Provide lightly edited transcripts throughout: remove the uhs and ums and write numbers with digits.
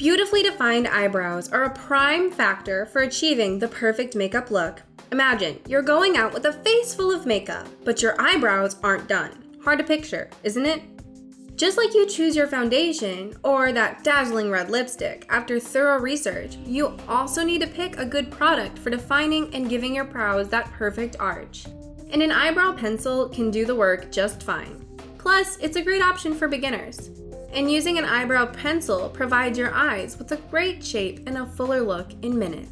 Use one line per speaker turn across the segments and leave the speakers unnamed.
Beautifully defined eyebrows are a prime factor for achieving the perfect makeup look. Imagine you're going out with a face full of makeup, but your eyebrows aren't done. Hard to picture, isn't it? Just like you choose your foundation or that dazzling red lipstick after thorough research, you also need to pick a good product for defining and giving your brows that perfect arch. And an eyebrow pencil can do the work just fine. Plus, it's a great option for beginners. And using an eyebrow pencil provides your eyes with a great shape and a fuller look in minutes.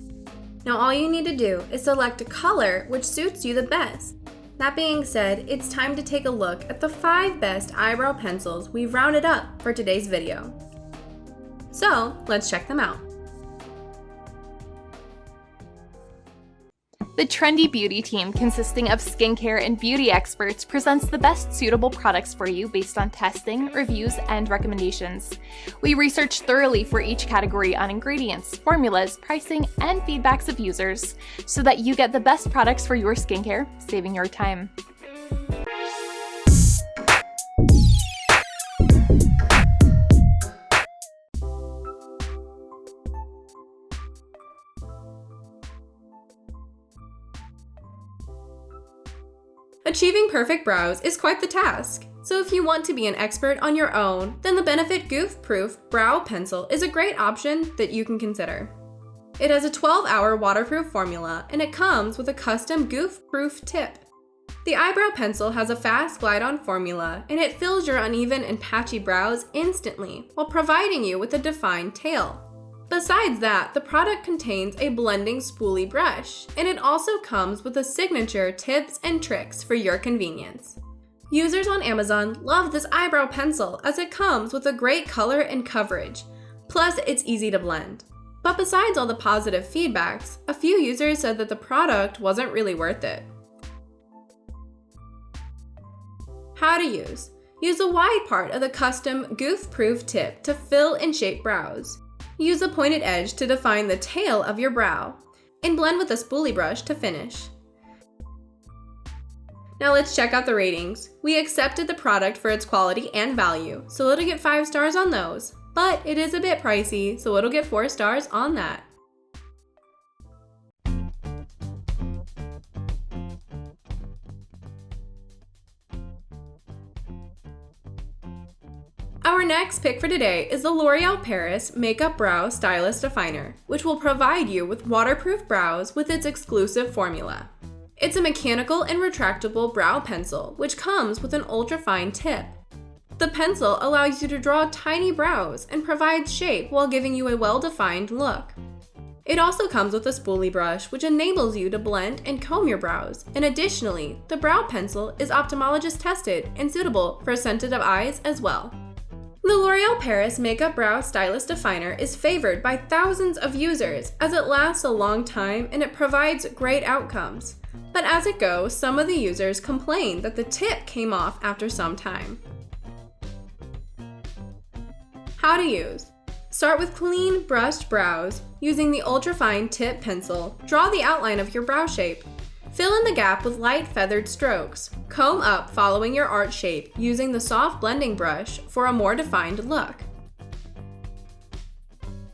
Now all you need to do is select a color which suits you the best. That being said, it's time to take a look at the 5 best eyebrow pencils we've rounded up for today's video. So let's check them out.
The Trendy Beauty team, consisting of skincare and beauty experts, presents the best suitable products for you based on testing, reviews, and recommendations. We research thoroughly for each category on ingredients, formulas, pricing, and feedbacks of users so that you get the best products for your skincare, saving your time.
Achieving perfect brows is quite the task, so if you want to be an expert on your own, then the Benefit Goof Proof Brow Pencil is a great option that you can consider. It has a 12-hour waterproof formula and it comes with a custom goof-proof tip. The eyebrow pencil has a fast glide-on formula and it fills your uneven and patchy brows instantly while providing you with a defined tail. Besides that, the product contains a blending spoolie brush, and it also comes with a signature tips and tricks for your convenience. Users on Amazon love this eyebrow pencil as it comes with a great color and coverage, plus it's easy to blend. But besides all the positive feedbacks, a few users said that the product wasn't really worth it. How to use. Use the wide part of the custom goof-proof tip to fill and shape brows. Use the pointed edge to define the tail of your brow, and blend with a spoolie brush to finish. Now let's check out the ratings. We accepted the product for its quality and value, so it'll get 5 stars on those, but it is a bit pricey, so it'll get 4 stars on that. Our next pick for today is the L'Oreal Paris Makeup Brow Stylist Definer, which will provide you with waterproof brows with its exclusive formula. It's a mechanical and retractable brow pencil, which comes with an ultra-fine tip. The pencil allows you to draw tiny brows and provides shape while giving you a well-defined look. It also comes with a spoolie brush, which enables you to blend and comb your brows, and additionally, the brow pencil is ophthalmologist tested and suitable for sensitive eyes as well. The L'Oreal Paris Makeup Brow Stylist Definer is favored by thousands of users as it lasts a long time and it provides great outcomes. But as it goes, some of the users complain that the tip came off after some time. How to use. Start with clean, brushed brows. Using the ultra-fine tip pencil, draw the outline of your brow shape. Fill in the gap with light feathered strokes. Comb up following your arch shape using the soft blending brush for a more defined look.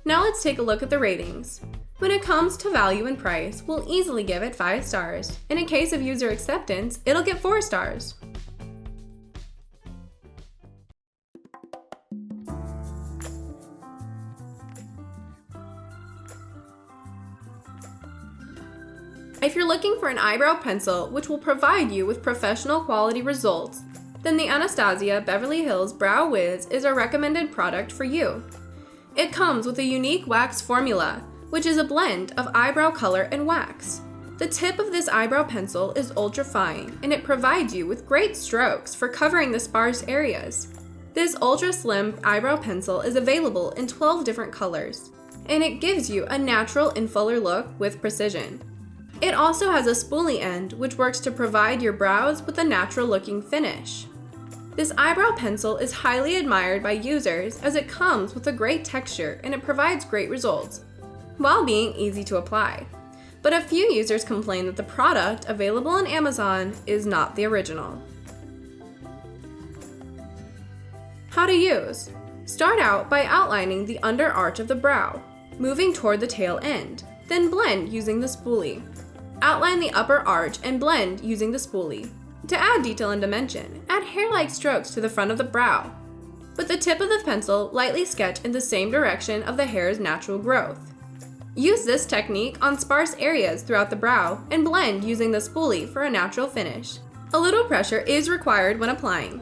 Now let's take a look at the ratings. When it comes to value and price, we'll easily give it 5 stars. And in case of user acceptance, it'll get 4 stars. If you're looking for an eyebrow pencil which will provide you with professional quality results, then the AnastasiaBeverlyHills Brow Wiz is a recommended product for you. It comes with a unique wax formula, which is a blend of eyebrow color and wax. The tip of this eyebrow pencil is ultra fine, and it provides you with great strokes for covering the sparse areas. This ultra slim eyebrow pencil is available in 12 different colors, and it gives you a natural and fuller look with precision. It also has a spoolie end, which works to provide your brows with a natural looking finish. This eyebrow pencil is highly admired by users as it comes with a great texture and it provides great results, while being easy to apply. But a few users complain that the product available on Amazon is not the original. How to use. Start out by outlining the under arch of the brow, moving toward the tail end, then blend using the spoolie. Outline the upper arch and blend using the spoolie. To add detail and dimension, add hair-like strokes to the front of the brow. With the tip of the pencil, lightly sketch in the same direction of the hair's natural growth. Use this technique on sparse areas throughout the brow and blend using the spoolie for a natural finish. A little pressure is required when applying.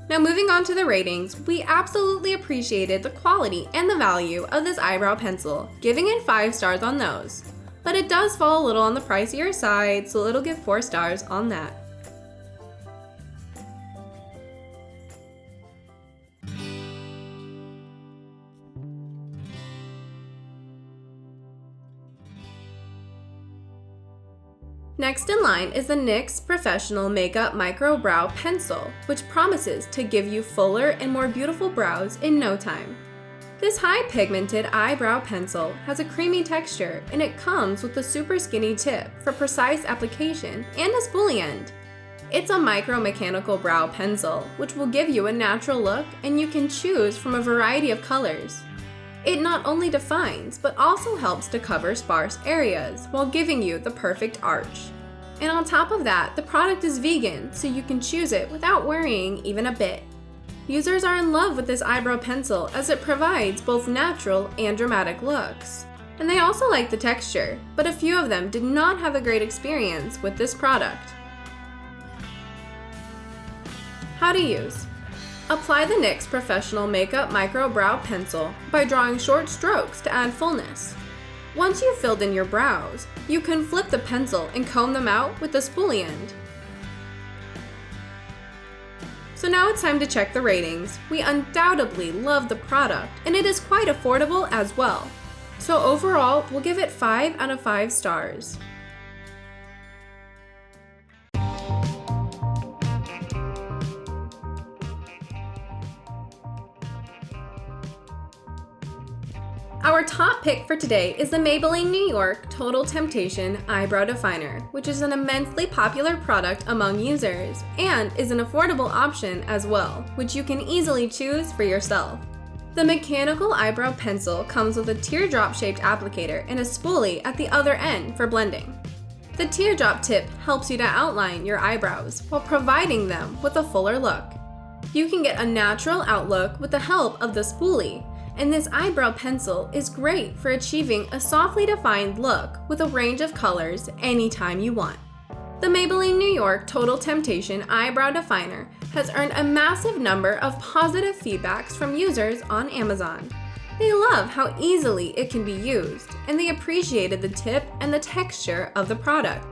Now moving on to the ratings, we absolutely appreciated the quality and the value of this eyebrow pencil, giving it 5 stars on those. But it does fall a little on the pricier side, so it'll give 4 stars on that. Next in line is the NYX Professional Makeup Micro Brow Pencil, which promises to give you fuller and more beautiful brows in no time. This high-pigmented eyebrow pencil has a creamy texture, and it comes with a super skinny tip for precise application and a spoolie end. It's a micro-mechanical brow pencil, which will give you a natural look, and you can choose from a variety of colors. It not only defines, but also helps to cover sparse areas while giving you the perfect arch. And on top of that, the product is vegan, so you can choose it without worrying even a bit. Users are in love with this eyebrow pencil as it provides both natural and dramatic looks. And they also like the texture, but a few of them did not have a great experience with this product. How to use. Apply the NYX Professional Makeup Micro Brow Pencil by drawing short strokes to add fullness. Once you've filled in your brows, you can flip the pencil and comb them out with the spoolie end. So now it's time to check the ratings. We undoubtedly love the product, and it is quite affordable as well. So overall, we'll give it 5 out of 5 stars. Our top pick for today is the Maybelline New York Total Temptation Eyebrow Definer, which is an immensely popular product among users and is an affordable option as well, which you can easily choose for yourself. The mechanical eyebrow pencil comes with a teardrop-shaped applicator and a spoolie at the other end for blending. The teardrop tip helps you to outline your eyebrows while providing them with a fuller look. You can get a natural outlook with the help of the spoolie, and this eyebrow pencil is great for achieving a softly defined look with a range of colors anytime you want. The Maybelline New York Total Temptation Eyebrow Definer has earned a massive number of positive feedbacks from users on Amazon. They love how easily it can be used, and they appreciated the tip and the texture of the product.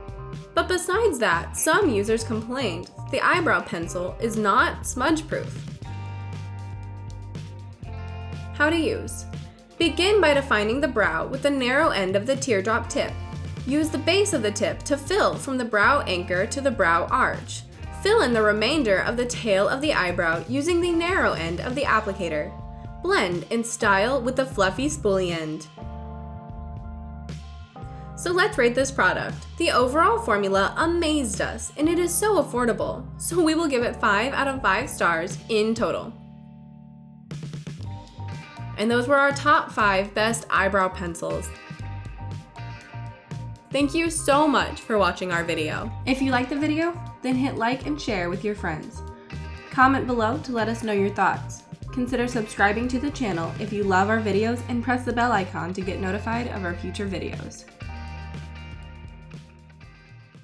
But besides that, some users complained the eyebrow pencil is not smudge-proof. How to use. Begin by defining the brow with the narrow end of the teardrop tip. Use the base of the tip to fill from the brow anchor to the brow arch. Fill in the remainder of the tail of the eyebrow using the narrow end of the applicator. Blend and style with the fluffy spoolie end. So let's rate this product. The overall formula amazed us, and it is so affordable, so we will give it 5 out of 5 stars in total. And those were our top 5 best eyebrow pencils. Thank you so much for watching our video. If you liked the video, then hit like and share with your friends. Comment below to let us know your thoughts. Consider subscribing to the channel if you love our videos and press the bell icon to get notified of our future videos.